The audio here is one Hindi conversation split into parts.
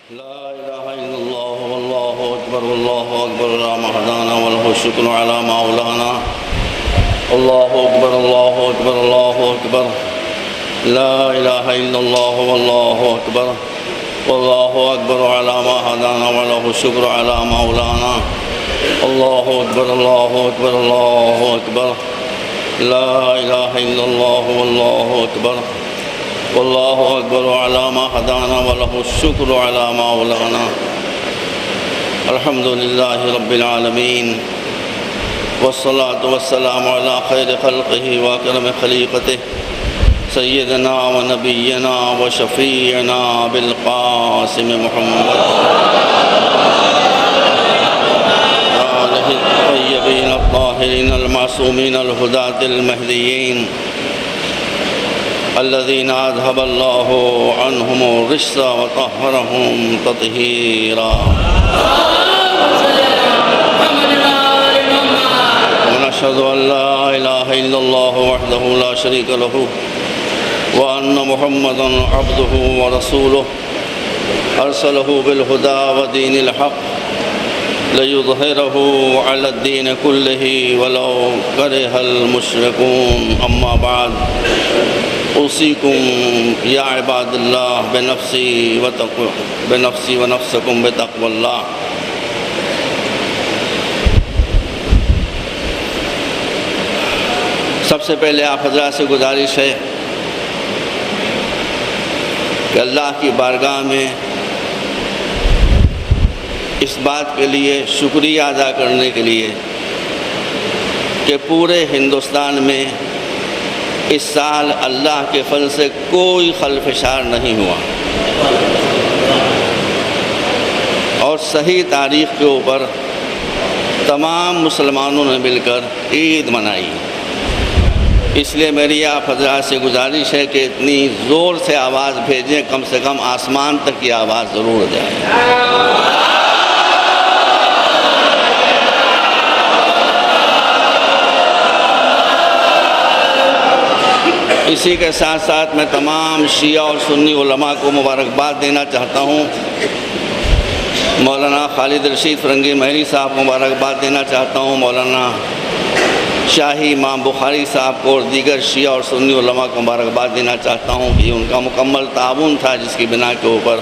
ला इलाहा इल्लल्लाह वल्लाहु अकबर ला महदाना वलहु शुक्र अला मौलाना अल्लाहु अकबर ला इलाहा इल्लल्लाह वल्लाहु अकबर अला महदाना वलहु शुक्र अला मौलाना अल्लाहु अकबर ला इलाहा इल्लल्लाह वल्लाहु अकबर अला महदाना वलहु शुक्र अला मौलाना अल्हम्दुलिल्लाहि रब्बिल आलमीन वस्सलातु वस्सलामु अला खैरि खल्क़िही व अकरमि खलीक़तिही सय्यदना व नबिय्यना व शफ़ीअना बिल क़ासिम मुहम्मद आलिहि तय्यबीन अत्ताहिरीन अल मासूमीन अल हुदातिल महदियीन अल्लज़ीना अज़हबल्लाहु अन्हुमुर रिज्स व तह्हरहुम तत्हीरा व नशहदु अन ला इलाहा इल्लल्लाहु वहदहु ला शरीक लहु व अन्न मुहम्मदन अब्दुहु व रसूलुहु अरसलहु बिल हुदा व दीनिल हक़्क़ लियुज़हिरहु अलद्दीन कुल्लिही वलौ करिहल मुश्रिकून अम्मा बाद उसीकुम या इबादल्लाह बेनफ्सी व नफ्सकुम बेतक़वल्लाह। सबसे पहले आप हज़रात से गुजारिश है कि अल्लाह की बारगाह में इस बात के लिए शुक्रिया अदा करने के लिए कि पूरे हिंदुस्तान में इस साल अल्लाह के फल से कोई खलफशार नहीं हुआ और सही तारीख़ के ऊपर तमाम मुसलमानों ने मिलकर ईद मनाई। इसलिए मेरी आप हज़रात से गुजारिश है कि इतनी ज़ोर से आवाज़ भेजें, कम से कम आसमान तक की आवाज़ ज़रूर जाए। इसी के साथ साथ मैं तमाम शिया और सुन्नी उलमा को मुबारकबाद देना चाहता हूँ। मौलाना खालिद रशीद फ़िरंगी महरी साहब को मुबारकबाद देना चाहता हूँ। मौलाना शाही इमाम बुखारी साहब को और दीगर शिया और सुन्नी उलमा को मुबारकबाद देना चाहता हूँ कि उनका मुकम्मल ताउन था, जिसकी बिना के ऊपर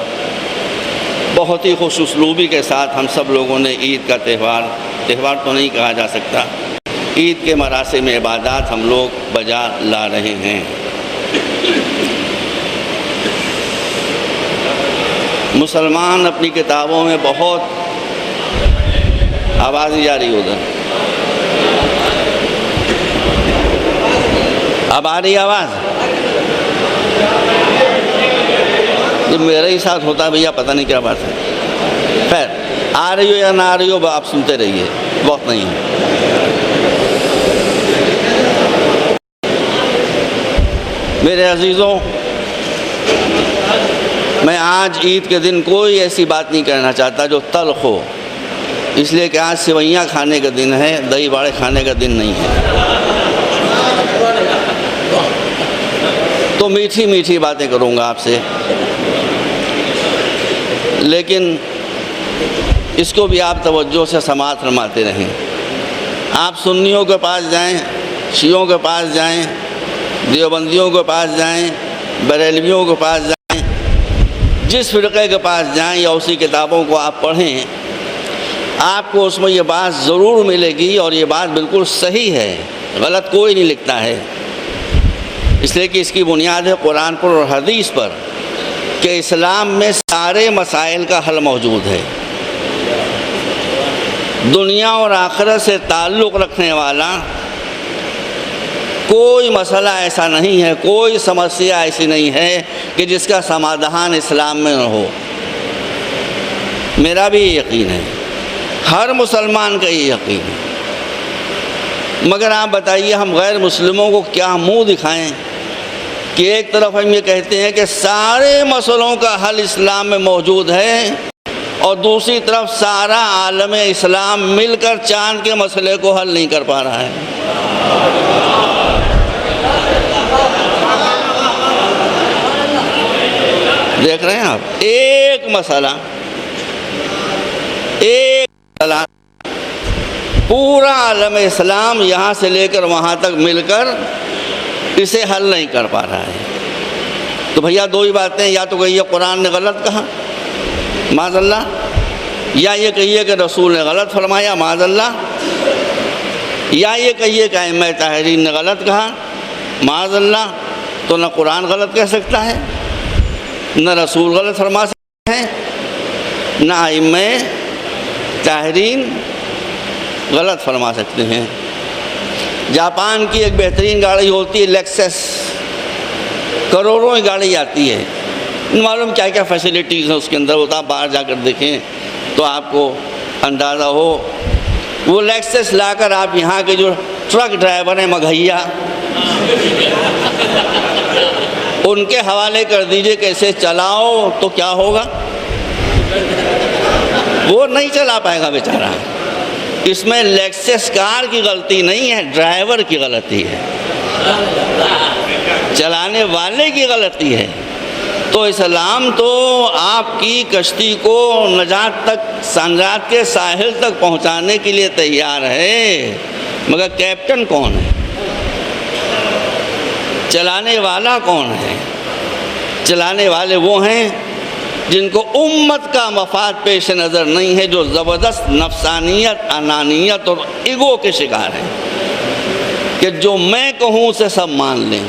बहुत ही खुश उसलूबी के साथ हम सब लोगों ने ईद का त्यौहार तो नहीं कहा जा सकता, ईद के मरासिम इबादत हम लोग बजा ला रहे हैं। मुसलमान अपनी किताबों में बहुत आवाज़ जा रही उधर, अब आ रही आवाज़? ये मेरे ही साथ होता है भैया, पता नहीं क्या बात है। खैर, आ रही हो या ना आ रही हो आप सुनते रहिए, बहुत नहीं है। मेरे अजीज़ों, मैं आज ईद के दिन कोई ऐसी बात नहीं कहना चाहता जो तल्ख़ हो, इसलिए कि आज सेवइयाँ खाने का दिन है, दही बाड़े खाने का दिन नहीं है। तो मीठी मीठी बातें करूँगा आपसे, लेकिन इसको भी आप तवज्जो से समाअत फरमाते रहें। आप सुन्नियों के पास जाएं, शियों के पास जाएं, देवबंदियों के पास जाएं, बरेलवियों के पास जाएं, जिस फ़िरक़े के पास जाएं या उसी किताबों को आप पढ़ें, आपको उसमें ये बात ज़रूर मिलेगी और ये बात बिल्कुल सही है, गलत कोई नहीं लिखता है। इसलिए कि इसकी बुनियाद है कुरान पर और हदीस पर कि इस्लाम में सारे मसाइल का हल मौजूद है। दुनिया और आखिरत से ताल्लुक़ रखने वाला कोई मसला ऐसा नहीं है, कोई समस्या ऐसी नहीं है कि जिसका समाधान इस्लाम में न हो। मेरा भी ये यकीन है, हर मुसलमान का ये यकीन है। मगर आप बताइए, हम गैर मुस्लिमों को क्या मुंह दिखाएं कि एक तरफ हम ये कहते हैं कि सारे मसलों का हल इस्लाम में मौजूद है और दूसरी तरफ सारा आलम इस्लाम मिलकर चांद के मसले को हल नहीं कर पा रहा है। देख रहे हैं आप, एक मसला एक सलाह पूरा आलम इस्लाम यहाँ से लेकर वहाँ तक मिलकर इसे हल नहीं कर पा रहा है। तो भैया दो ही बातें, या तो कहिए कुरान ने गलत कहा माज़अल्लाह, या ये कहिए कि रसूल ने गलत फरमाया माज़अल्लाह, या ये कहिए कि अइम्मा ताहिरीन ने गलत कहा माज़अल्लाह। तो न कुरान गलत कह सकता है, न रसूल गलत फरमा सकते हैं, न अइम्मा ताहिरीन गलत फरमा सकते हैं। जापान की एक बेहतरीन गाड़ी होती है लेक्सस, करोड़ों की गाड़ी आती है, मालूम क्या क्या फैसिलिटीज़ हैं उसके अंदर, वो तो आप बाहर जाकर देखें तो आपको अंदाज़ा हो। वो लेक्सस लाकर आप यहाँ के जो ट्रक ड्राइवर हैं मघैया, उनके हवाले कर दीजिए कैसे चलाओ, तो क्या होगा, वो नहीं चला पाएगा बेचारा। इसमें लेक्सस कार की गलती नहीं है, ड्राइवर की गलती है, चलाने वाले की गलती है। तो इस्लाम तो आपकी कश्ती को नजात तक, संजात के साहिल तक पहुंचाने के लिए तैयार है, मगर कैप्टन कौन है, चलाने वाला कौन है? चलाने वाले वो हैं जिनको उम्मत का मफाद पेश नज़र नहीं है, जो ज़बरदस्त नफसानियत, अनानियत और ईगो के शिकार हैं कि जो मैं कहूँ उसे सब मान लें।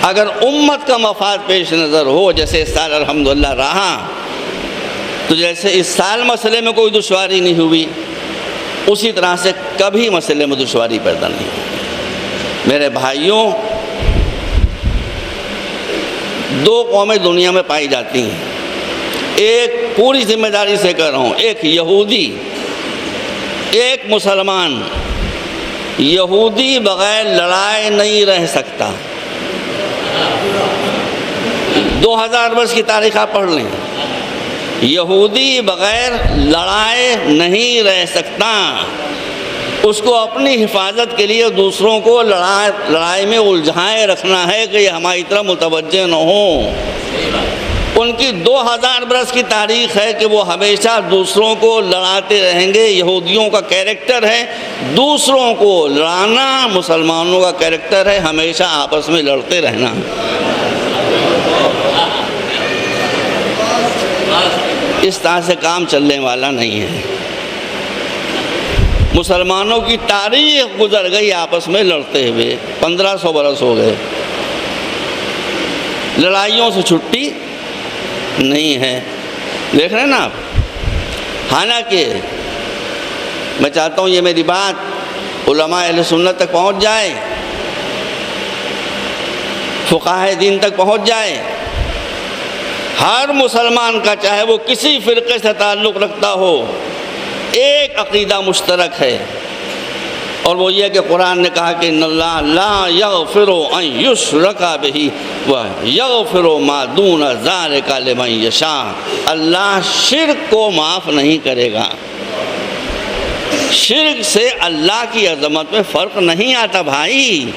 अगर उम्मत का मफाद पेश नज़र हो, जैसे इस साल अल्हम्दुलिल्लाह रहा, तो जैसे इस साल मसले में कोई दुश्वारी नहीं हुई, उसी तरह से कभी मसले में दुश्वारी पैदा नहीं हुई। मेरे भाइयों, दो कौमें दुनिया में पाई जाती हैं, एक पूरी जिम्मेदारी से कह रहा हूँ, एक यहूदी, एक मुसलमान। यहूदी बग़ैर लड़ाए नहीं रह सकता। 2000 वर्ष की तारीख आप पढ़ लें, यहूदी बग़ैर लड़ाए नहीं रह सकता। उसको अपनी हिफाजत के लिए दूसरों को लड़ाई में उलझाए रखना है कि ये हमारी तरफ मुतवज्जे न हो। उनकी 2000 बरस की तारीख़ है कि वो हमेशा दूसरों को लड़ाते रहेंगे। यहूदियों का कैरेक्टर है दूसरों को लड़ाना, मुसलमानों का कैरेक्टर है हमेशा आपस में लड़ते रहना। इस तरह से काम चलने वाला नहीं है। मुसलमानों की तारीख गुजर गई आपस में लड़ते हुए, 1500 बरस हो गए, लड़ाइयों से छुट्टी नहीं है। देख रहे हैं ना आप। हालांकि मैं चाहता हूँ ये मेरी बात उलमा अहले सुन्नत तक पहुँच जाए, फुक़ाहे दीन तक पहुँच जाए। हर मुसलमान का, चाहे वो किसी फ़िरक़े से ताल्लुक़ रखता हो, एक अक़ीदा मुश्तरक है, और वो ये कि कुरान ने कहा कि इन्नल्लाह ला यग़फ़िरु अन युश्रका बिही व यग़फ़िरु मा दून ज़ालिका लिमन यशा। अल्लाह शिर्क को माफ़ नहीं करेगा। शिर्क से अल्लाह की अज़मत में फ़र्क नहीं आता भाई।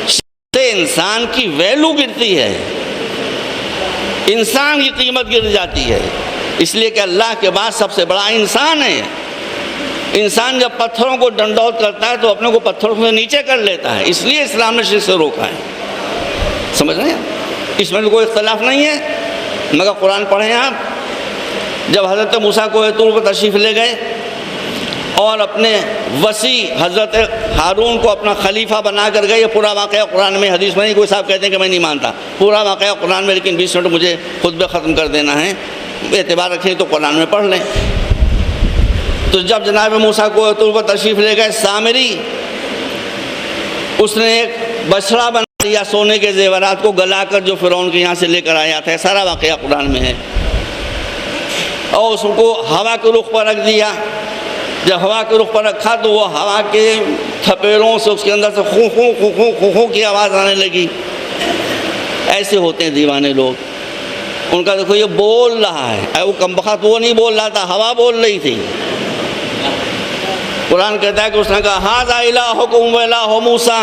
शिर्क से इंसान की वैल्यू गिरती है, इंसान की कीमत गिर जाती है, इसलिए कि अल्लाह के बाद सबसे बड़ा इंसान है। इंसान जब पत्थरों को डंडौत करता है तो अपने को पत्थरों से नीचे कर लेता है, इसलिए इस्लाम ने शिर्क से रोका है। समझ रहे हैं? इसमें भी कोई इख्तलाफ नहीं है। मगर कुरान पढ़ें आप, जब हज़रत मूसा को तूर पर तशरीफ़ ले गए और अपने वसी हज़रत हारून को अपना खलीफा बना कर गए, ये पूरा वाक़या कुरान में, हदीस में नहीं। कोई साहब कहते हैं कि मैं नहीं मानता, पूरा वाक़या कुरान में, लेकिन 20 मिनट मुझे खुतबा ख़त्म कर देना है, एतबार रखें तो कुरान में पढ़ लें। तो जब जनाब मूसा को तूर पर तशरीफ़ ले गए, सामरी उसने एक बछड़ा बना लिया सोने के जेवरात को गलाकर, जो फ़िरौन के यहाँ से लेकर आया था। सारा वाक़या कुरान में है। और उसको हवा के रुख पर रख दिया। जब हवा के रुख पर रखा तो वो हवा के थपेड़ों से उसके अंदर से खू खू खू खू खू खू की आवाज़ आने लगी। ऐसे होते हैं दीवाने लोग। उनका देखो ये बोल रहा है, वो कमबख्त वो नहीं बोल रहा था, हवा बोल रही थी। कुरान कहता है कि उसने कहा हाज़ा इलाहुकुम व इलाहु मूसा,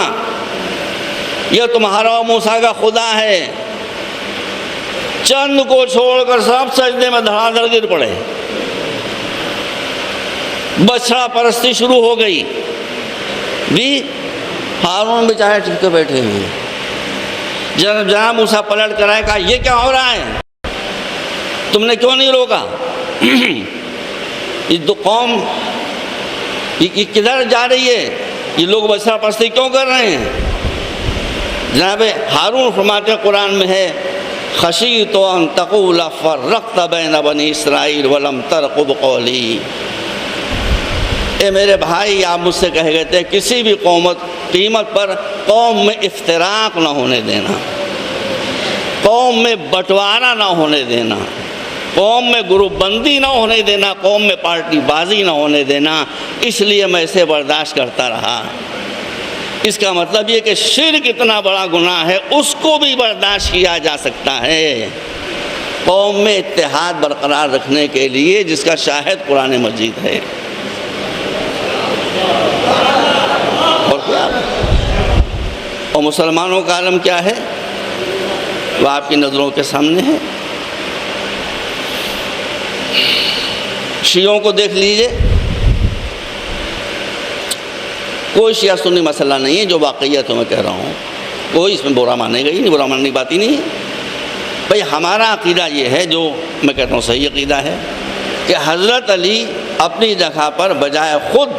यह तुम्हारा और मूसा का खुदा है। चंद को छोड़कर सब सजदे में धड़ाधड़ गिर पड़े। बछड़ा परस्ती शुरू हो गई। भी हारून बेचारे टिक के बैठे हुए। जनाब मूसा पलट कर आए, कहा ये क्या हो रहा है, तुमने क्यों नहीं रोका? ये दो कौम ये किधर जा रही है, ये लोग बछड़ा परस्ती क्यों कर रहे हैं? जनाब हारून फरमाते कुरान में है, खशीतो अन तक़ूल फ़र्रक़्त बैन बनी इसराइल वलम तरक़ुब क़ौली। ए मेरे भाई, आप मुझसे कहे गए थे किसी भी कीमत पर कौम में इफ्तिराक ना होने देना, कौम में बंटवारा ना होने देना, कौम में ग्रुपबंदी ना होने देना, कौम में पार्टीबाजी ना होने देना, इसलिए मैं इसे बर्दाश्त करता रहा। इसका मतलब ये कि शिर्क इतना बड़ा गुनाह है, उसको भी बर्दाश्त किया जा सकता है कौम में इत्तेहाद बरकरार रखने के लिए, जिसका शाहिद कुरान मजीद है। और क्या, और मुसलमानों का आलम क्या है, वह आपकी नज़रों के सामने है। शियों को देख लीजिए, कोई शिया सुन्नी मसला नहीं है, जो वाक़इयत तो मैं कह रहा हूँ, कोई इसमें बुरा मानेगा ही नहीं, बुरा मानने की बात ही नहीं है। भाई हमारा अक़ीदा ये है, जो मैं कहता हूँ सही अक़ीदा है, कि हज़रत अली अपनी जगह पर बजाय ख़ुद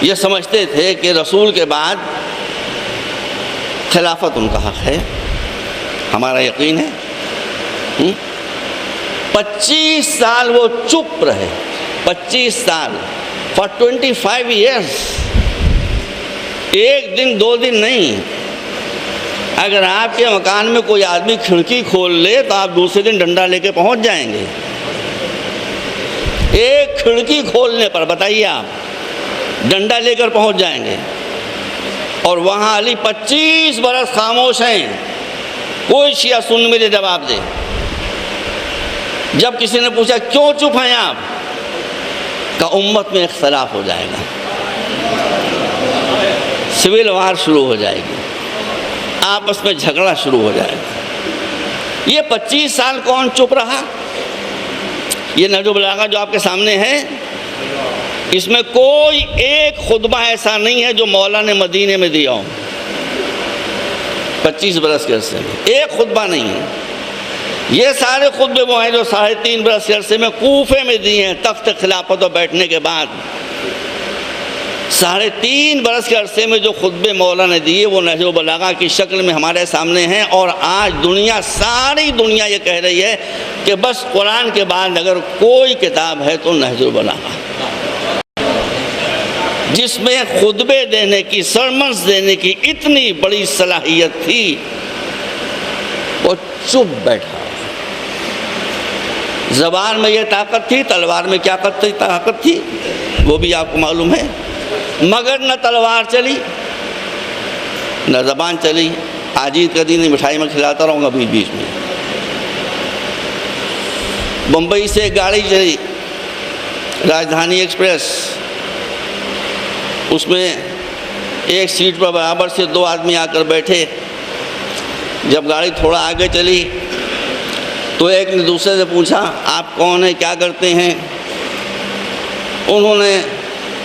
ये समझते थे कि रसूल के बाद खिलाफत उनका हक़ है, हमारा यकीन है। 25 साल वो चुप रहे, 25 साल, फॉर 25 ईयर्स, एक दिन दो दिन नहीं। अगर आपके मकान में कोई आदमी खिड़की खोल ले तो आप दूसरे दिन डंडा लेके पहुंच जाएंगे। एक खिड़की खोलने पर बताइए आप डंडा लेकर पहुंच जाएंगे। और वहाँ अली 25 बरस खामोश हैं, कोई शिया सुन मेरे जवाब दे। जब किसी ने पूछा क्यों चुप हैं आप, का उम्मत में इख्तलाफ हो जाएगा, सिविल वार शुरू हो जाएगी, आपस में झगड़ा शुरू हो जाएगा। ये 25 साल कौन चुप रहा? ये नहजुल बलागा जो आपके सामने है, इसमें कोई एक खुतबा ऐसा नहीं है जो मौला ने मदीने में दिया हो। 25 बरस के अरसे में एक खुतबा नहीं है। ये सारे खुतबे वो हैं जो 3.5 बरस के अरसे में कूफे में दिए हैं, तख्त खिलाफत पर बैठने के बाद। 3.5 बरस के अरसे में जो खुतबे मौला ने दिए वो नहजुल बलागा की शक्ल में हमारे सामने हैं। और आज दुनिया, सारी दुनिया ये कह रही है कि बस कुरान के बाद अगर कोई किताब है तो नहजुल बलागा, जिसमें खुतबे देने की, सरमन्स देने की इतनी बड़ी सलाहियत थी, वो चुप बैठा। ज़बान में ये ताकत थी, तलवार में क्या ताकत थी वो भी आपको मालूम है। मगर न तलवार चली न ज़बान चली। आजीज का दिन मिठाई में खिलाता रहूँगा बीच बीच में। बम्बई से एक गाड़ी चली, राजधानी एक्सप्रेस, उसमें एक सीट पर बराबर से 2 आदमी आकर बैठे। जब गाड़ी थोड़ा आगे चली तो एक ने दूसरे से पूछा आप कौन हैं, क्या करते हैं। उन्होंने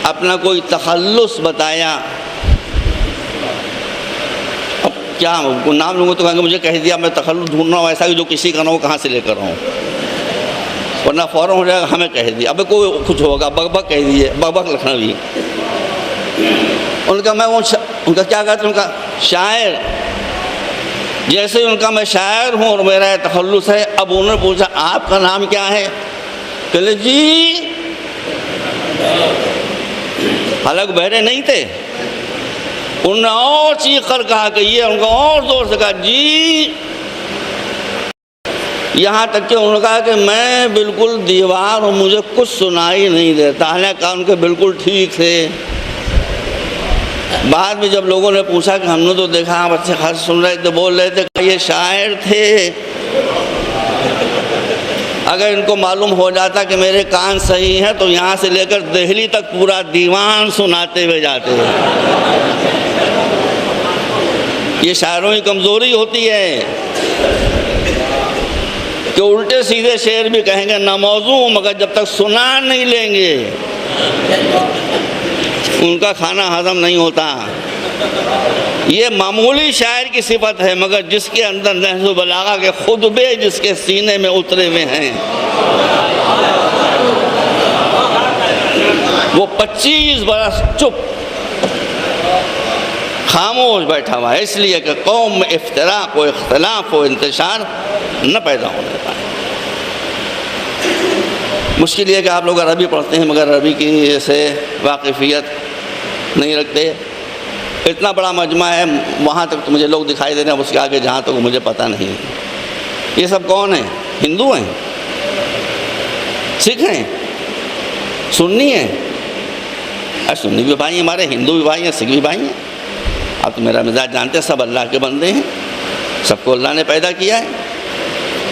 अपना कोई तखल्लुस बताया। अब क्या नाम लूँगा तो कहेंगे मुझे कह दिया, मैं तखल्लुस ढूंढ रहा हूँ ऐसा कि जो किसी का ना हो कहाँ से लेकर आऊँ, वरना फ़ौरन हो जाएगा हमें कह दिया। अब कोई कुछ होगा, बकबक कह दिए, बकबक लखनवी। उनका मैं वो उनका क्या कहते हैं, उनका शायर। जैसे उनका मैं शायर हूँ और मेरा तखल्लुस है। अब उन्होंने पूछा आपका नाम क्या है, कहले जी, हालांकि बहरे नहीं थे। उन्होंने और चीख कर कहा कि ये, उनका और जोर से कहा जी। यहाँ तक कि उन्होंने कहा कि मैं बिल्कुल दीवार हूँ, मुझे कुछ सुनाई नहीं देता। हालांकि उनके बिल्कुल ठीक थे। बाद में जब लोगों ने पूछा कि हमने तो देखा आप अच्छे खास सुन रहे थे, बोल रहे थे, ये शायर थे। अगर इनको मालूम हो जाता कि मेरे कान सही हैं तो यहाँ से लेकर दिल्ली तक पूरा दीवान सुनाते हुए जाते हैं। ये शायरों की कमज़ोरी होती है। कि उल्टे सीधे शेर भी कहेंगे नमौजू, मगर जब तक सुना नहीं लेंगे उनका खाना हजम नहीं होता। ये मामूली शायर की सिफत है, मगर जिसके अंदर नहज़ बलागा के खुतबे जिसके सीने में उतरे हुए हैं, वो 25 बरस चुप खामोश बैठा हुआ है, इसलिए कि कौम में इफ्तिराक व इख्तिलाफ व इंतशार न पैदा होने पाए। मुश्किल ये कि आप लोग अरबी पढ़ते हैं मगर अरबी की से वाकिफ़ियत नहीं रखते। इतना बड़ा मजमा है, वहाँ तक तो मुझे लोग दिखाई दे रहे हैं, उसके आगे जहाँ तक तो मुझे पता नहीं है। ये सब कौन है? हिंदू हैं, सिख हैं, सुन्नी हैं। अरे सुन्नी भी भाई हैं हमारे, हिंदू भी भाई हैं, सिख भी भाई हैं। आप तो मेरा मिजाज जानते हैं, सब अल्लाह के बंदे हैं, सबको अल्लाह ने पैदा किया है।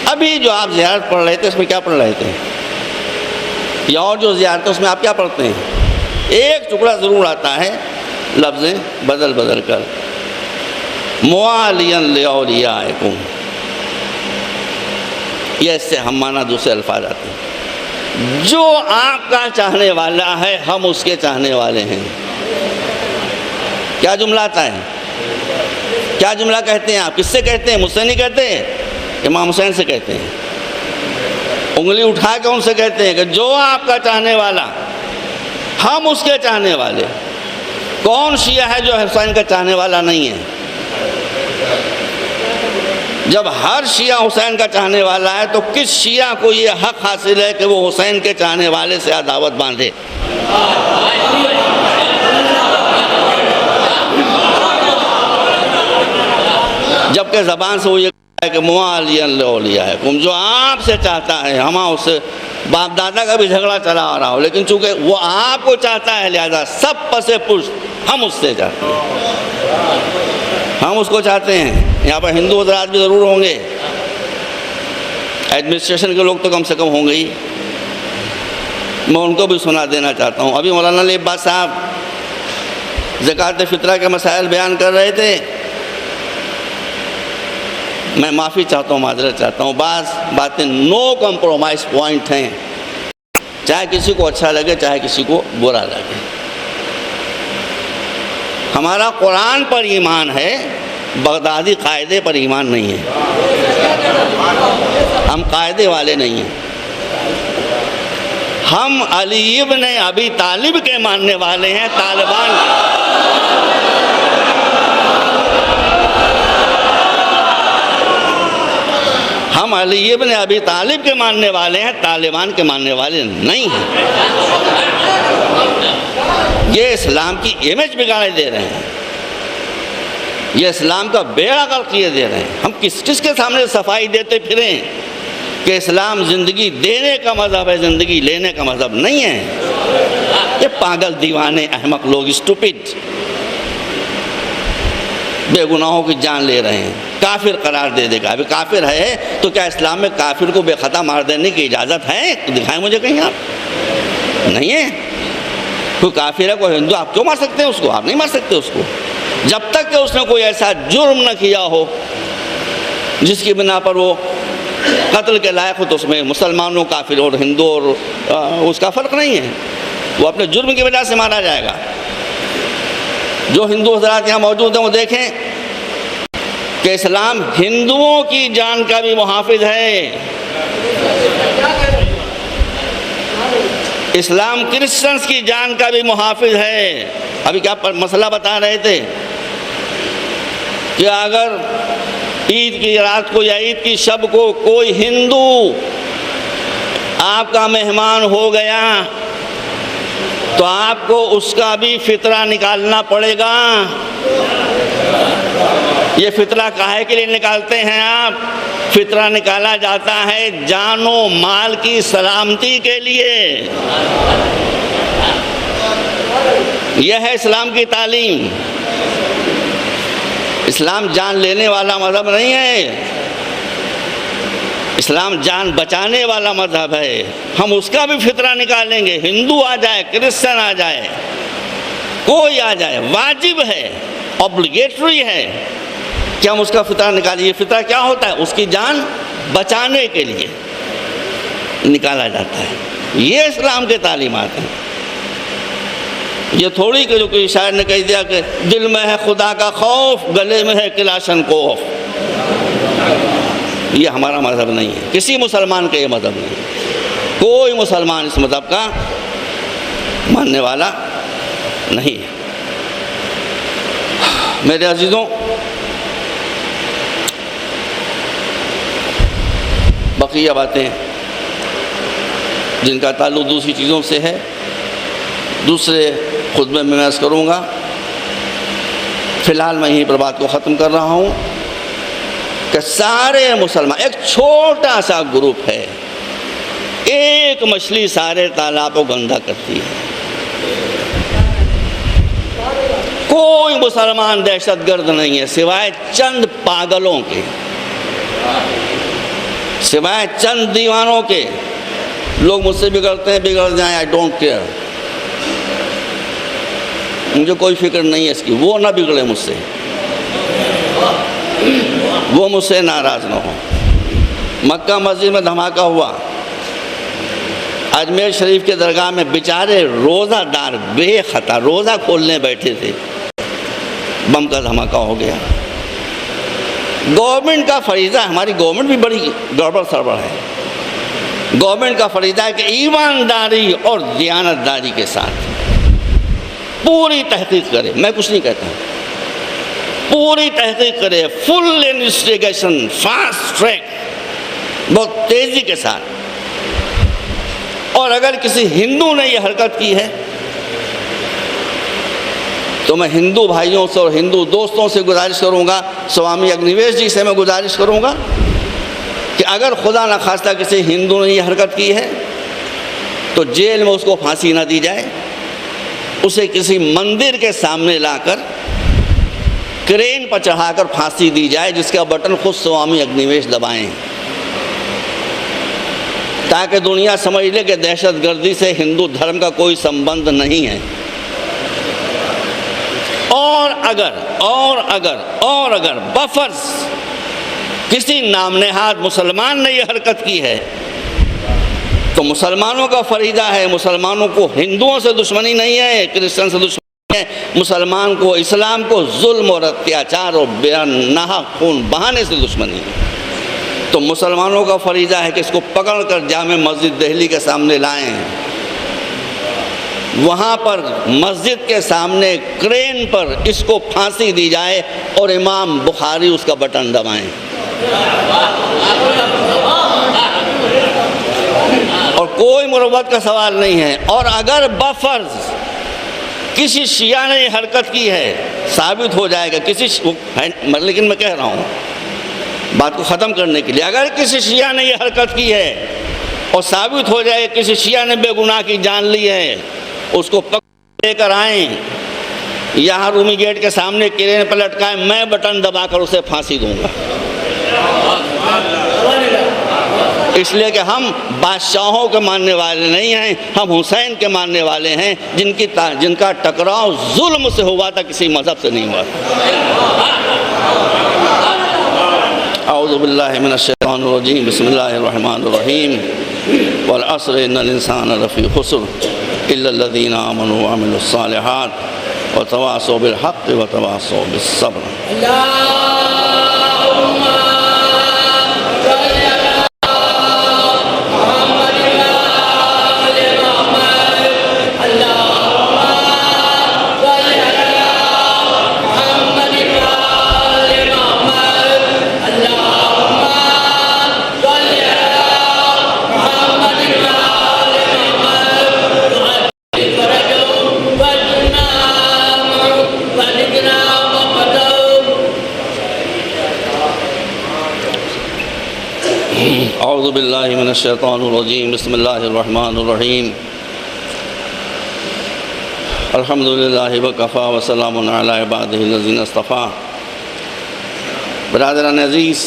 अभी जो आप ज़ियारत पढ़ रहे थे उसमें क्या पढ़ रहे थे, या और जो ज़ियारत है उसमें आप क्या पढ़ते हैं? एक टुकड़ा ज़रूर आता है लफ्ज़ें बदल बदल कर, मुआलियन लिऔलियाकुम, ये इससे हम माना दूसरे अल्फाज आते हैं। जो आपका चाहने वाला है हम उसके चाहने वाले हैं। क्या जुमला आता है? क्या जुमला कहते हैं आप? किससे कहते हैं? मुझसे नहीं कहते, इमाम हुसैन से कहते हैं। उंगली उठा के उनसे कहते हैं कि जो आपका चाहने वाला हम उसके चाहने वाले। कौन शिया है जो हुसैन का चाहने वाला नहीं है? जब हर शिया हुसैन का चाहने वाला है तो किस शिया को ये हक हासिल है कि वो हुसैन के चाहने वाले से अदावत बांधे? जबकि ज़बान से वो ये कहता है कि मुआलियन लिऔलियाकुम, जो आपसे चाहता है, हम उससे बाप दादा का भी झगड़ा चला आ रहा हो, लेकिन चूँकि वो आपको चाहता है लिहाजा सब पसे पुष्ट हम उससे चाहते हैं, हम उसको चाहते हैं। यहाँ पर हिंदू हज़रात भी ज़रूर होंगे, एडमिनिस्ट्रेशन के लोग तो कम से कम होंगे ही, मैं उनको भी सुना देना चाहता हूँ। अभी मौलाना अब्बास साहब ज़कात फ़ितरा के मसाइल बयान कर रहे थे, मैं माफ़ी चाहता हूँ, माजरत चाहता हूँ, बाज़ बातें नो कॉम्प्रोमाइज़ पॉइंट हैं, चाहे किसी को अच्छा लगे चाहे किसी को बुरा लगे। हमारा कुरान पर ईमान है, बगदादी कायदे पर ईमान नहीं है। हम कायदे वाले नहीं हैं, हम अली इब्न अबी तालिब के मानने वाले हैं, तालिबान। हम अली इब्न अबी तालिब के मानने वाले हैं, तालिबान के मानने वाले नहीं हैं। ये इस्लाम की इमेज बिगाड़े दे रहे हैं, ये इस्लाम का बेड़ा गर्क किए दे रहे हैं। हम किस के सामने सफाई देते फिरें कि इस्लाम ज़िंदगी देने का मज़हब है, ज़िंदगी लेने का मज़हब नहीं है। ये पागल दीवाने अहमक लोग स्टूपिड बेगुनाहों की जान ले रहे हैं, काफिर करार दे देगा। अभी काफिर है तो क्या इस्लाम में काफिर को बेखता मार देने की इजाज़त है? तो दिखाएं मुझे कहीं आप। नहीं है। कोई काफिर है, कोई हिंदू, आप क्यों मार सकते हैं उसको? आप नहीं मार सकते उसको जब तक कि उसने कोई ऐसा जुर्म न किया हो जिसकी बिना पर वो कत्ल के लायक हो। तो उसमें मुसलमानों, काफिर और हिंदू और उसका फ़र्क नहीं है, वो अपने जुर्म की वजह से मारा जाएगा। जो हिंदू हज़रात यहाँ मौजूद हैं वो देखें कि इस्लाम हिंदुओं की जान का भी मुहाफिज है, इस्लाम क्रिश्चियंस की जान का भी मुहाफिज है। अभी क्या मसला बता रहे थे कि अगर ईद की रात को या ईद की शब को कोई हिंदू आपका मेहमान हो गया तो आपको उसका भी फितरा निकालना पड़ेगा। ये फितरा काहे के लिए निकालते हैं आप? फितरा निकाला जाता है जानो माल की सलामती के लिए। यह है इस्लाम की तालीम। इस्लाम जान लेने वाला मज़हब नहीं है, इस्लाम जान बचाने वाला मज़हब है। हम उसका भी फितरा निकालेंगे, हिंदू आ जाए, क्रिश्चियन आ जाए, कोई आ जाए, वाजिब है, ऑब्लिगेटरी है कि हम उसका फितरा निकालें। ये फितरा क्या होता है? उसकी जान बचाने के लिए निकाला जाता है। ये इस्लाम के तालीमात हैं। ये थोड़ी कि जो कोई शायर ने कह दिया कि दिल में है खुदा का खौफ, गले में है किलाशन कोफ। ये हमारा मज़हब नहीं है, किसी मुसलमान का ये मज़हब नहीं है। कोई मुसलमान इस मज़हब का मानने वाला नहीं है। मेरे अजीज़ों, बकिया बातें जिनका ताल्लुक़ दूसरी चीज़ों से है, दूसरे खुतबे में मैं अर्ज़ करूँगा। फ़िलहाल मैं यहीं पर बात को ख़त्म कर रहा हूँ कि सारे मुसलमान, एक छोटा सा ग्रुप है, एक मछली सारे तालाब को गंदा करती है। कोई मुसलमान दहशतगर्द नहीं है सिवाय चंद पागलों के, सिवाय चंद दीवानों के। लोग मुझसे बिगड़ते हैं, बिगड़ जाएं, आई डोंट केयर, मुझे कोई फिक्र नहीं है इसकी। वो ना बिगड़े मुझसे, वो मुझसे नाराज़ ना हो। मक्का मस्जिद में धमाका हुआ, अजमेर शरीफ के दरगाह में बेचारे रोज़ादार बेखता रोज़ा खोलने बैठे थे, बम का धमाका हो गया। गवर्नमेंट का फरीज़ा, हमारी गवर्नमेंट भी बड़ी गड़बड़ सड़बड़ है। गवर्नमेंट का फरीज़ा है कि ईमानदारी और दियानतदारी के साथ पूरी तहकीक करे। मैं कुछ नहीं कहता, पूरी तहकीक करे, फुल इन्वेस्टिगेशन, फास्ट ट्रैक, बहुत तेज़ी के साथ। और अगर किसी हिंदू ने यह हरकत की है तो मैं हिंदू भाइयों से और हिंदू दोस्तों से गुजारिश करूंगा, स्वामी अग्निवेश जी से मैं गुजारिश करूंगा कि अगर खुदा न खास्ता किसी हिंदू ने यह हरकत की है तो जेल में उसको फांसी ना दी जाए, उसे किसी मंदिर के सामने लाकर क्रेन पर चढ़ाकर फांसी दी जाए, जिसका बटन खुद स्वामी अग्निवेश दबाएं, ताकि दुनिया समझ ले कि दहशतगर्दी से हिंदू धर्म का कोई संबंध नहीं है। और अगर बफर्ज किसी नामनेहाद मुसलमान ने यह हरकत की है तो मुसलमानों का फरीदा है, मुसलमानों को हिंदुओं से दुश्मनी नहीं है, क्रिश्चियन से दुश्मनी है, मुसलमान को, इस्लाम को जुल्म और अत्याचार और बेनाहक खून बहाने से दुश्मनी है। तो मुसलमानों का फरीदा है कि इसको पकड़कर जामे मस्जिद दिल्ली के सामने लाएं, वहाँ पर मस्जिद के सामने क्रेन पर इसको फांसी दी जाए और इमाम बुखारी उसका बटन दबाएं। और कोई मुरव्वत का सवाल नहीं है। और अगर बफर्ज किसी शिया ने हरकत की है, साबित हो जाएगा किसी, लेकिन मैं कह रहा हूँ बात को ख़त्म करने के लिए, अगर किसी शिया ने यह हरकत की है और साबित हो जाए किसी शिया ने बेगुनाह की जान ली है, उसको पकड़ लेकर आएँ, यहाँ रूमी गेट के सामने क्रेन पर लटकाएं, मैं बटन दबाकर उसे फांसी दूंगा। इसलिए कि हम बादशाहों के मानने वाले नहीं हैं, हम हुसैन के मानने वाले हैं, जिनका टकराव जुल्म से हुआ था, किसी मज़हब से नहीं हुआ था। औज़ु बिल्लाहि मिनश शैतानिर रजीम, बिस्मिल्लाहिर रहमानिर रहीम, वल अस्र इन्नल इंसान लफ़ी खुस्र इल्लल्लज़ीना आमनू व अमिलुस सालिहात व तवासौ बिल हक़्क़ व तवासौ बिस सब्र। औज़ु बिल्लाहि मिनश शैतानिर रजीम, बिस्मिल्लाहिर रहमानिर रहीम, अल्हम्दुलिल्लाहि व कफ़ा व सलामुन अला इबादिहिल्लज़ीना इस्तफ़ा। बरादरान अज़ीज़,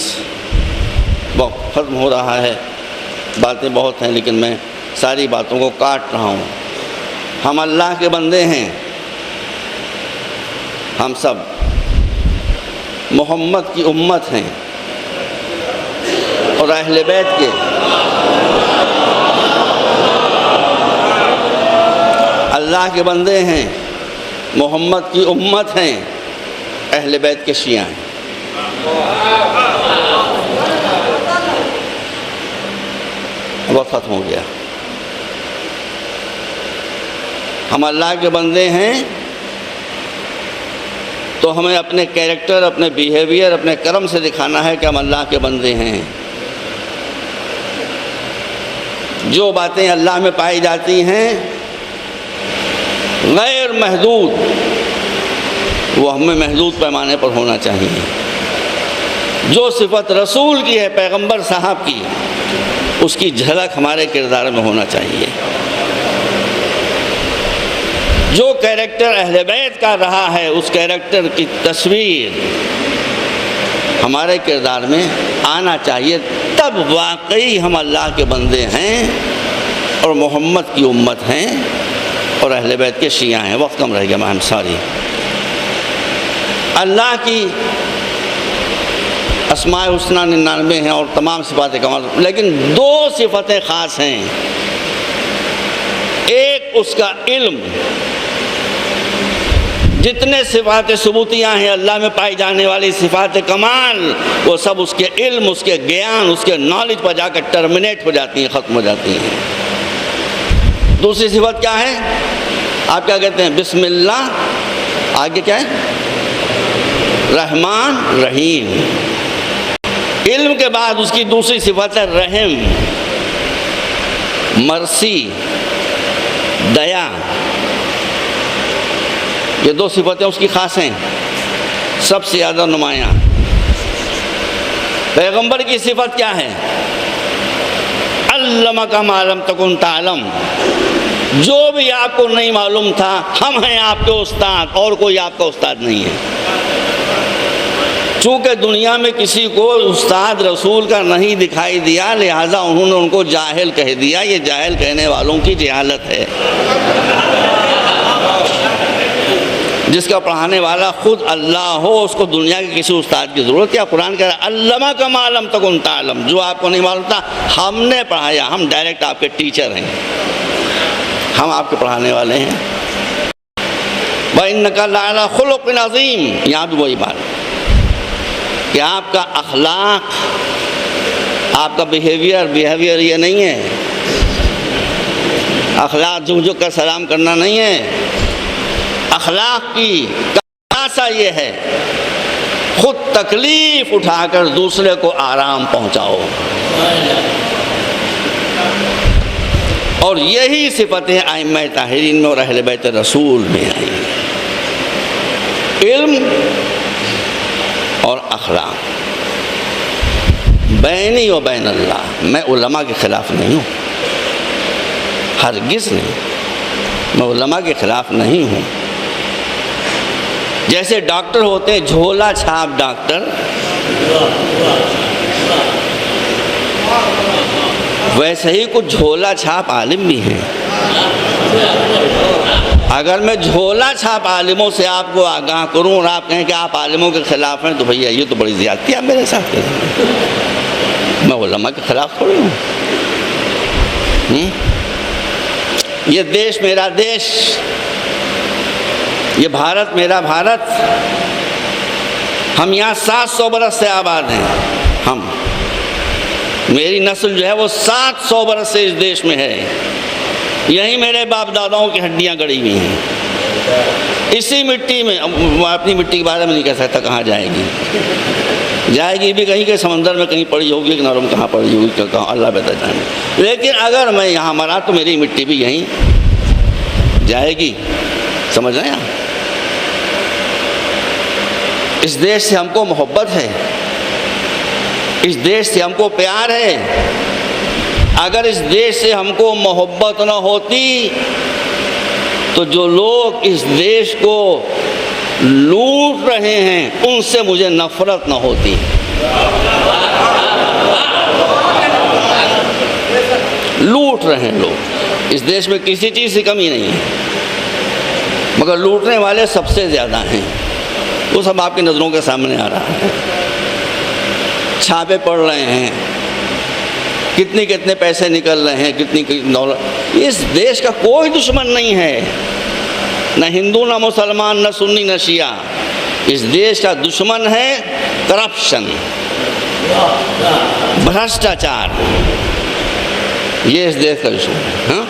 वक्त ख़त्म हो रहा है, बातें बहुत हैं लेकिन मैं सारी बातों को काट रहा हूँ। हम अल्लाह के बंदे हैं, हम सब मोहम्मद की उम्मत हैं। और अहले बैत के अल्लाह के बंदे हैं, मोहम्मद की उम्मत हैं, अहले बैत के शिया हैं। वक्त खत्म हो गया। हम अल्लाह के बंदे हैं तो हमें अपने कैरेक्टर, अपने बिहेवियर, अपने कर्म से दिखाना है कि हम अल्लाह के बंदे हैं। जो बातें अल्लाह में पाई जाती हैं गैर महदूद, वो हमें महदूद पैमाने पर होना चाहिए। जो सिफत रसूल की है, पैगंबर साहब की, उसकी झलक हमारे किरदार में होना चाहिए। जो कैरेक्टर अहले बैत का रहा है, उस कैरेक्टर की तस्वीर हमारे किरदार में आना चाहिए। तब वाकई हम अल्लाह के बंदे हैं और मोहम्मद की उम्मत हैं और अहले बैत के शिया हैं। वक्त कम रह गया, मैं सॉरी। अल्लाह की अस्माए हुस्ना 99 हैं और तमाम सिफ़ात कमाल, लेकिन दो सिफ़तें ख़ास हैं। एक उसका इल्म, जितने सिफ़ात सबूतियाँ हैं अल्लाह में पाई जाने वाली सिफ़ात कमाल, वो सब उसके इल्म, उसके ज्ञान, उसके नॉलेज पर जाकर टर्मिनेट हो जाती हैं, ख़त्म हो जाती हैं। दूसरी सिफ़त क्या है? आप क्या कहते हैं? बिस्मिल्लाह, आगे क्या है? रहमान रहीम। इल्म के बाद उसकी दूसरी सिफ़त है रहम, मर्सी, दया। ये दो सिफ़तें उसकी ख़ास हैं, सबसे ज़्यादा नुमायाँ। पैगंबर की सिफ़त क्या है? अल्लमका मा लम तकुन तालम, जो भी आपको नहीं मालूम था हम हैं आपके उस्ताद, और कोई आपका उस्ताद नहीं है। चूँकि दुनिया में किसी को उस्ताद रसूल का नहीं दिखाई दिया, लिहाजा उन्होंने उनको जाहिल कह दिया। ये जाहिल कहने वालों की जहालत है। जिसका पढ़ाने वाला खुद अल्लाह हो, उसको दुनिया के किसी उस्ताद की ज़रूरत क्या? कुरान कह रहा है अल्लमा का मालम तकुन तालम, जो आपको नहीं मालूम था हमने पढ़ाया। हम डायरेक्ट आपके टीचर हैं, हम आपके पढ़ाने वाले हैं। व इन्नका लअला खुलुक़िन अज़ीम, यहाँ भी वही बात कि आपका अखलाक, आपका बिहेवियर ये नहीं है। अखलाक झुक झुक कर सलाम करना नहीं है। अखलाक की खासा ये है खुद तकलीफ उठाकर दूसरे को आराम पहुंचाओ, और यही सिफतें आइम्मा ताहिरीन में और अहले बैत रसूल में आई। इल्म और अखलाक बैनी व बैन अल्लाह। मैं उलमा के ख़िलाफ़ नहीं हूँ, हरगिज़ नहीं, मैं उलमा के ख़िलाफ़ नहीं हूँ। जैसे डॉक्टर होते हैं झोला छाप डॉक्टर, वैसे ही कुछ झोला छाप आलिम भी हैं। अगर मैं झोला छाप आलिमों से आपको आगाह करूं और आप कहें कि आप आलिमों के ख़िलाफ़ हैं, तो भैया ये तो बड़ी ज़्यादती आप मेरे साथ करें। मैं उलमा के ख़िलाफ़ थोड़ी हूँ। ये देश मेरा देश, ये भारत मेरा भारत। हम यहाँ 700 बरस से आबाद हैं। हम, मेरी नस्ल जो है वो 700 बरस से इस देश में है। यहीं मेरे बाप दादाओं की हड्डियाँ गड़ी हुई हैं, इसी मिट्टी में। अपनी मिट्टी के बारे में नहीं कह सकता कहाँ जाएगी, जाएगी भी कहीं के समंदर में कहीं पड़ी होगी, कि नरम कहाँ पड़ी होगी, कहाँ अल्लाह बेहतर जाने। लेकिन अगर मैं यहाँ मरा तो मेरी मिट्टी भी यहीं जाएगी। समझ रहे हैं? इस देश से हमको मोहब्बत है, इस देश से हमको प्यार है। अगर इस देश से हमको मोहब्बत न होती तो जो लोग इस देश को लूट रहे हैं उनसे मुझे नफरत न होती। लूट रहे हैं लोग, इस देश में किसी चीज़ की कमी नहीं है, मगर लूटने वाले सबसे ज़्यादा हैं। वो सब आपकी नज़रों के सामने आ रहा है। छापे पड़ रहे हैं, कितने कितने पैसे निकल रहे हैं, कितनी कितनी दौलत। इस देश का कोई दुश्मन नहीं है, न हिंदू न मुसलमान न सुन्नी न शिया। इस देश का दुश्मन है करप्शन, भ्रष्टाचार, ये इस देश का दुश्मन है। हाँ?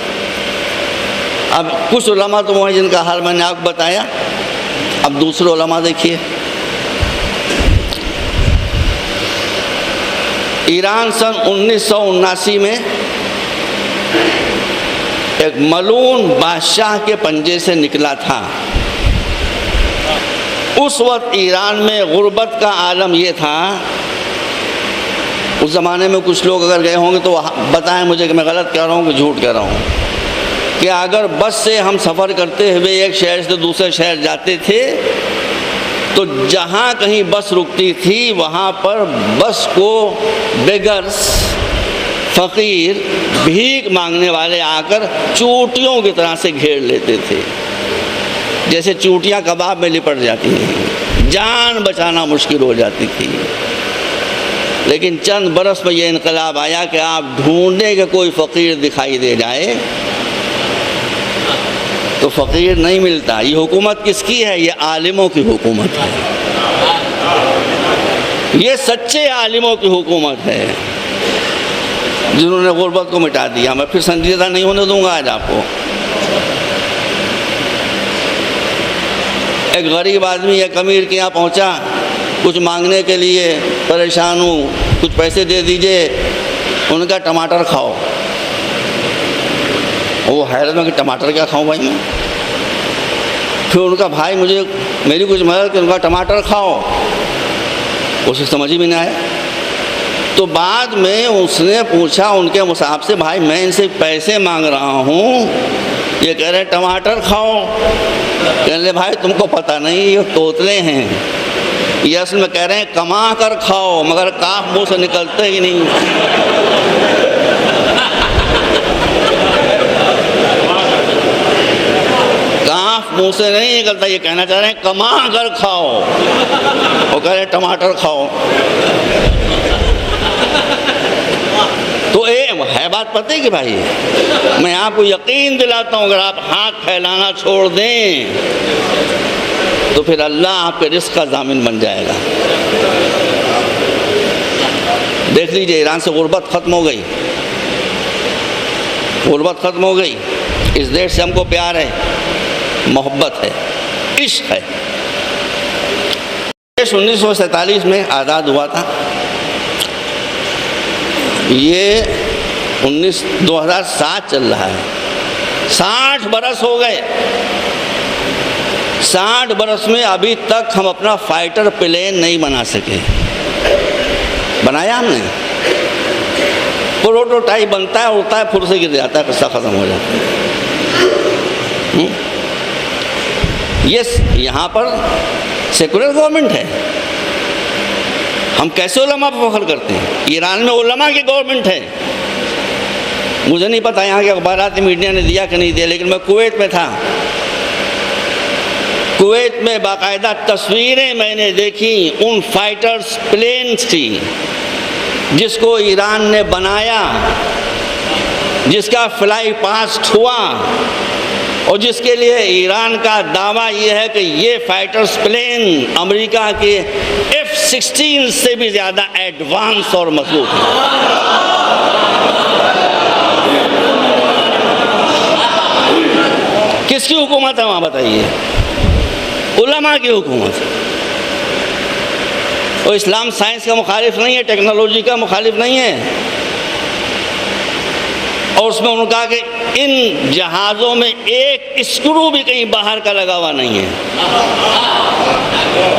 अब कुछ उलमा तो वो हैं जिनका हाल मैंने आपको बताया, अब दूसरे उलमा देखिए। ईरान सन 1979 में एक मलून बादशाह के पंजे से निकला था। उस वक्त ईरान में गुर्बत का आलम ये था, उस ज़माने में कुछ लोग अगर गए होंगे तो बताएं मुझे कि मैं गलत कह रहा हूँ कि झूठ कह रहा हूँ, कि अगर बस से हम सफ़र करते हुए एक शहर से दूसरे शहर जाते थे तो जहाँ कहीं बस रुकती थी वहाँ पर बस को बेगर्स, फ़कीर, भीख मांगने वाले आकर चूटियों की तरह से घेर लेते थे, जैसे चूटियाँ कबाब में लिपट जाती हैं, जान बचाना मुश्किल हो जाती थी। लेकिन चंद बरस में ये इनकलाब आया कि आप ढूंढने के कोई फ़कीर दिखाई दे जाए तो फ़कीर नहीं मिलता। ये हुकूमत किसकी है? ये आलिमों की हुकूमत है, ये सच्चे आलिमों की हुकूमत है जिन्होंने गुर्बत को मिटा दिया। मैं फिर संजीदा नहीं होने दूंगा आज आपको। एक गरीब आदमी एक अमीर के यहाँ पहुँचा कुछ मांगने के लिए, परेशान हूँ, कुछ पैसे दे दीजिए। उनका टमाटर खाओ। वो हैरत में कि टमाटर क्या खाऊं भाई मैं। फिर उनका भाई मुझे मेरी कुछ मदद कर, उनका टमाटर खाओ। उसे समझ ही में नहीं आया। तो बाद में उसने पूछा उनके मुसाहब से, भाई मैं इनसे पैसे मांग रहा हूँ, ये कह रहे टमाटर खाओ। कहने भाई तुमको पता नहीं ये तोतले हैं, ये असल में कह रहे हैं कमा कर खाओ, मगर काफ मुँह से निकलते ही नहीं। काफ मुँह से नहीं निकलता, ये कहना चाह रहे हैं कमा कर खाओ, वो कह रहे हैं टमाटर खाओ। तो है बात पता है कि भाई मैं आपको यकीन दिलाता हूँ, अगर आप हाथ फैलाना छोड़ दें तो फिर अल्लाह आपके रिस्क का ज़ामिन बन जाएगा। देख लीजिए ईरान से गुर्बत ख़त्म हो गई, गुर्बत ख़त्म हो गई। इस देश से हमको प्यार है, मोहब्बत है, इश्क है। देश 1947 में आज़ाद हुआ था। ये 2007 चल रहा है, 60 बरस हो गए। 60 बरस में अभी तक हम अपना फाइटर प्लेन नहीं बना सके। बनाया हमने, प्रोटोटाइप बनता है, उड़ता है, फुर से गिर जाता है, किस्सा ख़त्म हो जाता है। ये यहाँ पर सेकुलर गवर्नमेंट है, हम कैसे उलमा पर फख्र करते हैं। ईरान में उलमा की गवर्नमेंट है। मुझे नहीं पता यहाँ के अखबारात मीडिया ने दिया कि नहीं दिया, लेकिन मैं कुवैत में था। कुवैत में बाकायदा तस्वीरें मैंने देखी उन फाइटर्स प्लेन्स की जिसको ईरान ने बनाया, जिसका फ्लाई पास्ट हुआ और जिसके लिए ईरान का दावा ये है कि ये फाइटर्स प्लेन अमेरिका के F-16 से भी ज़्यादा एडवांस और मजबूत है। किसकी हुकूमत है वहाँ बताइए? उलमा की हुकूमत है। और इस्लाम साइंस का मुखालिफ नहीं है, टेक्नोलॉजी का मुखालिफ नहीं है। और उसमें उन्होंने कहा कि इन जहाज़ों में एक स्क्रू भी कहीं बाहर का लगा हुआ नहीं है,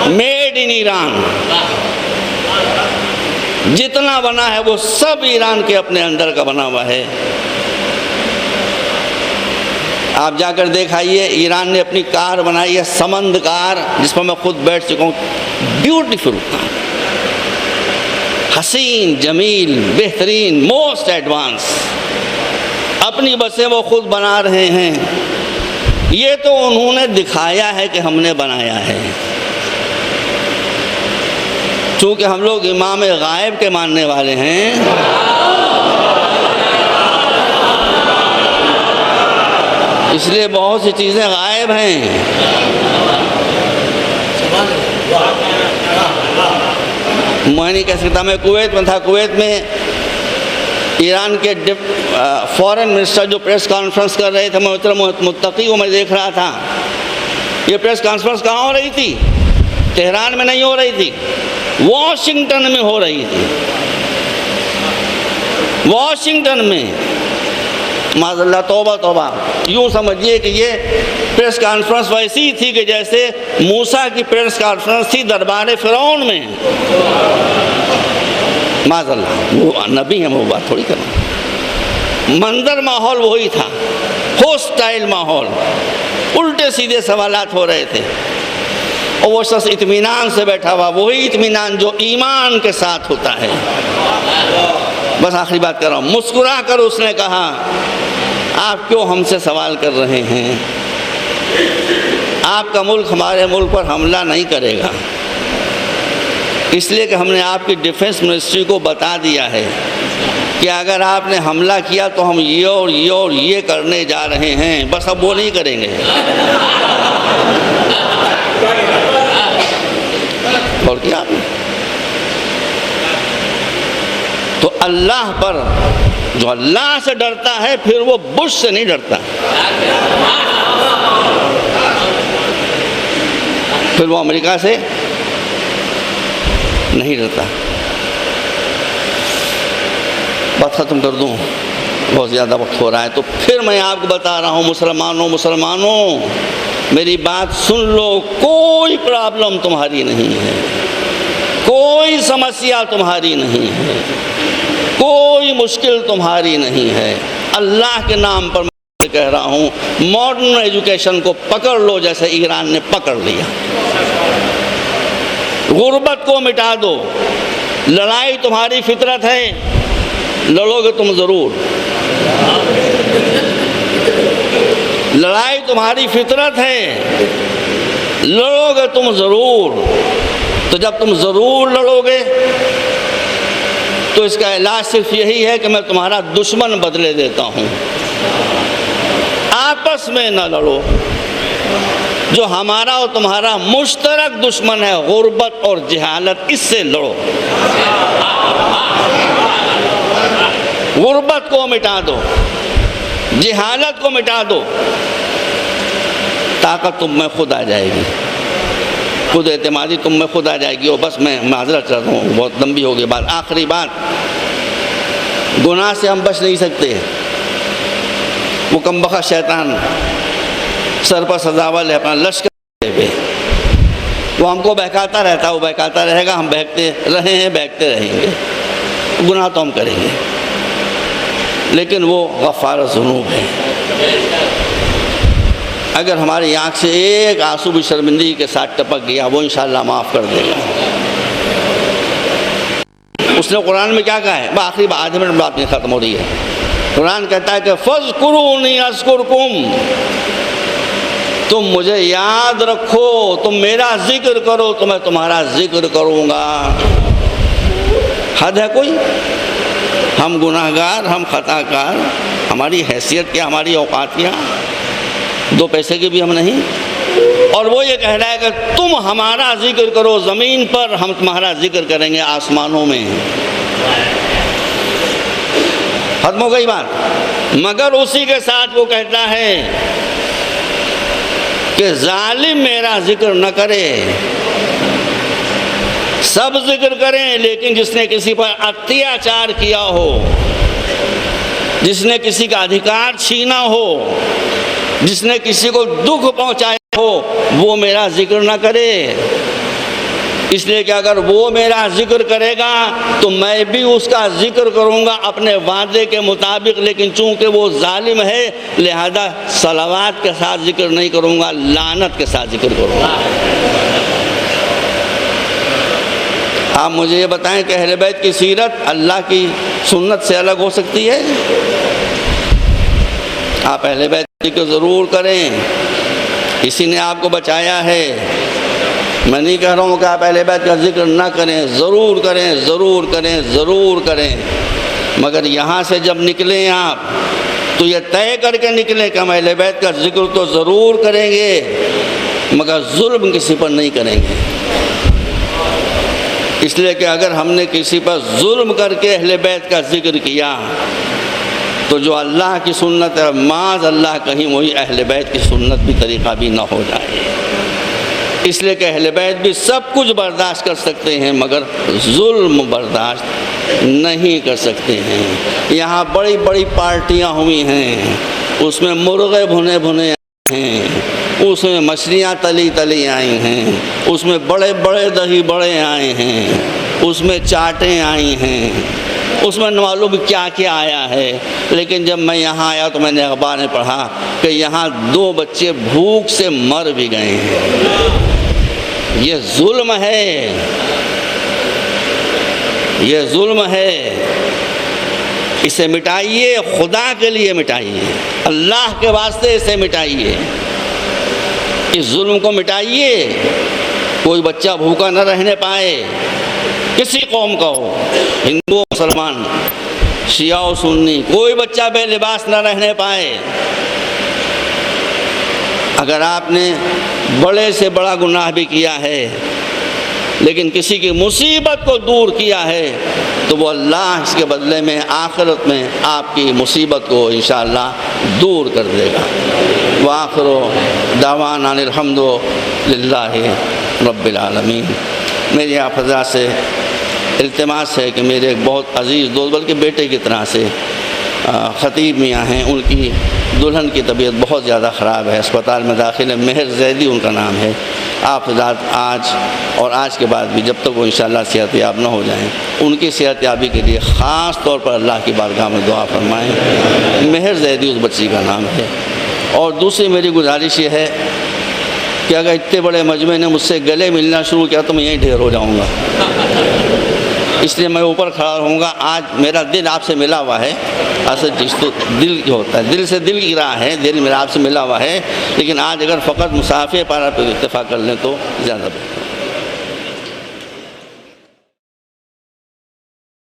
मेड इन ईरान। जितना बना है वो सब ईरान के अपने अंदर का बना हुआ है। आप जाकर देखाइए, ईरान ने अपनी कार बनाई है, समंद कार, जिस पर मैं खुद बैठ चुका हूँ। ब्यूटीफुल कार, हसीन, जमील, बेहतरीन, मोस्ट एडवांस। अपनी बसें वो खुद बना रहे हैं। ये तो उन्होंने दिखाया है कि हमने बनाया है। चूँकि हम लोग इमाम गायब के मानने वाले हैं, इसलिए बहुत सी चीज़ें गायब हैं। मैं नहीं कह सकता, मैं कुवैत में था, कुवैत में ईरान के फॉरेन मिनिस्टर जो प्रेस कॉन्फ्रेंस कर रहे थे, मैं उतना मुत्तकी को मैं देख रहा था। ये प्रेस कॉन्फ्रेंस कहाँ हो रही थी? तेहरान में नहीं हो रही थी, वॉशिंगटन में हो रही थी। वॉशिंगटन में, माज़अल्लाह, तौबा तौबा। यूँ समझिए कि ये प्रेस कॉन्फ्रेंस वैसी थी कि जैसे मूसा की प्रेस कॉन्फ्रेंस थी दरबार फ़िरौन में। माज़अल्लाह, वो नबी हैं, वो बात थोड़ी करना। मंजर माहौल वही था, होस्टाइल माहौल, उल्टे सीधे सवालात हो रहे थे और वो शख्स इत्मीनान से बैठा हुआ, वही इत्मीनान जो ईमान के साथ होता है। बस आखिरी बात कर रहा हूँ। मुस्कुरा कर उसने कहा, आप क्यों हमसे सवाल कर रहे हैं? आपका मुल्क हमारे मुल्क पर हमला नहीं करेगा, इसलिए कि हमने आपकी डिफेंस मिनिस्ट्री को बता दिया है कि अगर आपने हमला किया तो हम ये और ये और ये करने जा रहे हैं। बस अब वो नहीं करेंगे। और क्या? तो अल्लाह पर, जो अल्लाह से डरता है फिर वो बुश से नहीं डरता, फिर वो अमेरिका से नहीं डरता। बात ख़त्म कर दूँ, बहुत ज़्यादा वक्त हो रहा है। तो फिर मैं आपको बता रहा हूँ, मुसलमानों, मेरी बात सुन लो। कोई प्रॉब्लम तुम्हारी नहीं है, कोई समस्या तुम्हारी नहीं है, कोई मुश्किल तुम्हारी नहीं है। अल्लाह के नाम पर मैं कह रहा हूँ, मॉडर्न एजुकेशन को पकड़ लो जैसे ईरान ने पकड़ लिया। गुर्बत को मिटा दो। लड़ाई तुम्हारी फितरत है, लड़ोगे तुम ज़रूर। लड़ाई तुम्हारी फितरत है, लड़ोगे तुम ज़रूर। तो जब तुम ज़रूर लड़ोगे तो इसका इलाज सिर्फ यही है कि मैं तुम्हारा दुश्मन बदले देता हूँ। आपस में न लड़ो, जो हमारा और तुम्हारा मुश्तरक दुश्मन है गुर्बत और जहालत, इससे लड़ो। गुर्बत को मिटा दो, जहालत को मिटा दो, ताकत तुम में खुद आ जाएगी, खुद एतमादी तुम में खुद आ जाएगी। और बस मैं माजरत चाहता हूँ, बहुत लंबी हो गई बात। आखिरी बात, गुनाह से हम बच नहीं सकते। वो कमबख्त शैतान सर पर सजावल है अपना लश्कर पे, वो हमको बहकाता रहता है, वो बहकाता रहेगा, हम बहकते रहे हैं, बहकते रहेंगे। गुनाह तो हम करेंगे, लेकिन वो गफ़ार ज़ुनूब है। अगर हमारी आँख से एक आंसू भी शर्मिंदगी के साथ टपक गया, वो इंशाअल्लाह माफ़ कर देगा। उसने कुरान में क्या कहा है? आखिरी आधे मिनट बात नहीं ख़त्म हो रही है। कुरान कहता है कि फ़ज़्कुरूनी अज़्कुरकुम, तुम मुझे याद रखो, तुम मेरा जिक्र करो तो मैं तुम्हारा जिक्र करूँगा। हद है कोई? हम गुनाहगार, हम खताकार, हमारी हैसियत क्या, हमारी औकात क्या, दो पैसे की भी हम नहीं। और वो ये कह रहा है कि तुम हमारा जिक्र करो ज़मीन पर, हम तुम्हारा जिक्र करेंगे आसमानों में। खत्म हो गई बात। मगर उसी के साथ वो कहता है कि जालिम मेरा जिक्र न करे, सब जिक्र करें, लेकिन जिसने किसी पर अत्याचार किया हो, जिसने किसी का अधिकार छीना हो, जिसने किसी को दुख पहुंचाया हो, वो मेरा जिक्र ना करे। इसलिए कि अगर वो मेरा जिक्र करेगा तो मैं भी उसका जिक्र करूंगा अपने वादे के मुताबिक, लेकिन चूंकि वो जालिम है लिहाजा सलावात के साथ जिक्र नहीं करूंगा, लानत के साथ जिक्र करूंगा। आप मुझे ये बताएं कि अहले बैत की सीरत अल्लाह की सुन्नत से अलग हो सकती है? आप अहले बैत को ज़रूर करें, इसी ने आपको बचाया है। मैं नहीं कह रहा हूँ कि आप अहले बैत का जिक्र ना करें, ज़रूर करें, ज़रूर करें, ज़रूर करें। मगर यहाँ से जब निकलें आप तो ये तय करके निकले कि हम अहले बैत का जिक्र तो ज़रूर करेंगे, मगर जुल्म किसी पर नहीं करेंगे। इसलिए कि अगर हमने किसी पर जुल्म करके अहले बैत का जिक्र किया तो जो अल्लाह की सुन्नत है, माज़ अल्लाह कहीं वही अहले बैत की सुन्नत भी तरीक़ा भी ना हो जाए। इसलिए कि अहले बैत भी सब कुछ बर्दाश्त कर सकते हैं मगर जुल्म बर्दाश्त नहीं कर सकते हैं। यहाँ बड़ी बड़ी पार्टियाँ हुई हैं, उसमें मुर्गे भुने भुने आए हैं, उसमें मछलियाँ तली तली आई हैं, उसमें बड़े बड़े दही बड़े आए हैं, उसमें चाटें आई हैं, उसमें न मालूम क्या क्या आया है। लेकिन जब मैं यहाँ आया तो मैंने अखबार में पढ़ा कि यहाँ 2 बच्चे भूख से मर भी गए हैं। ये जुल्म है, ये जुल्म है। इसे मिटाइए, खुदा के लिए मिटाइए, अल्लाह के वास्ते इसे मिटाइए, इस जुल्म को मिटाइए। कोई बच्चा भूखा न रहने पाए, किसी कौम का हो, हिंदू मुसलमान, शिया और सुन्नी, कोई बच्चा बेलिबास न रहने पाए। अगर आपने बड़े से बड़ा गुनाह भी किया है लेकिन किसी की मुसीबत को दूर किया है तो वो अल्लाह इसके बदले में आखिरत में आपकी मुसीबत को इंशाअल्लाह दूर कर देगा। व आखिर दावाना अनिल हम्दु लिल्लाहि रब्बिल आलमीन। मेरी आप हज़रात से इल्तिमास है कि मेरे एक बहुत अज़ीज़ दोस्त, बल्कि बेटे की तरह से ख़तीब मियाँ हैं, उनकी दुल्हन की तबीयत बहुत ज़्यादा ख़राब है, अस्पताल में दाखिल है। मेहर जैदी उनका नाम है। आप हज़रात आज और आज के बाद भी जब तक वो इंशाअल्लाह सेहतयाब न हो जाएं, उनकी सेहतयाबी के लिए ख़ास तौर पर अल्लाह की बारगाह में दुआ फरमाएँ। मेहर जैदी उस बच्ची का नाम है। और दूसरी मेरी गुजारिश ये है कि अगर इतने बड़े मजमे ने मुझसे गले मिलना शुरू किया तो मैं यहीं ढेर हो जाऊँगा, इसलिए मैं ऊपर खड़ा रहूँगा। आज मेरा दिल आपसे मिला हुआ है, असल चीज़ तो दिल की होता है, दिल से दिल की राह है, दिल मेरा आपसे मिला हुआ है। लेकिन आज अगर फ़कत मुसाफ़े पर आप इत्तेफ़ाक़ कर लें तो ज़्यादा बेहतर।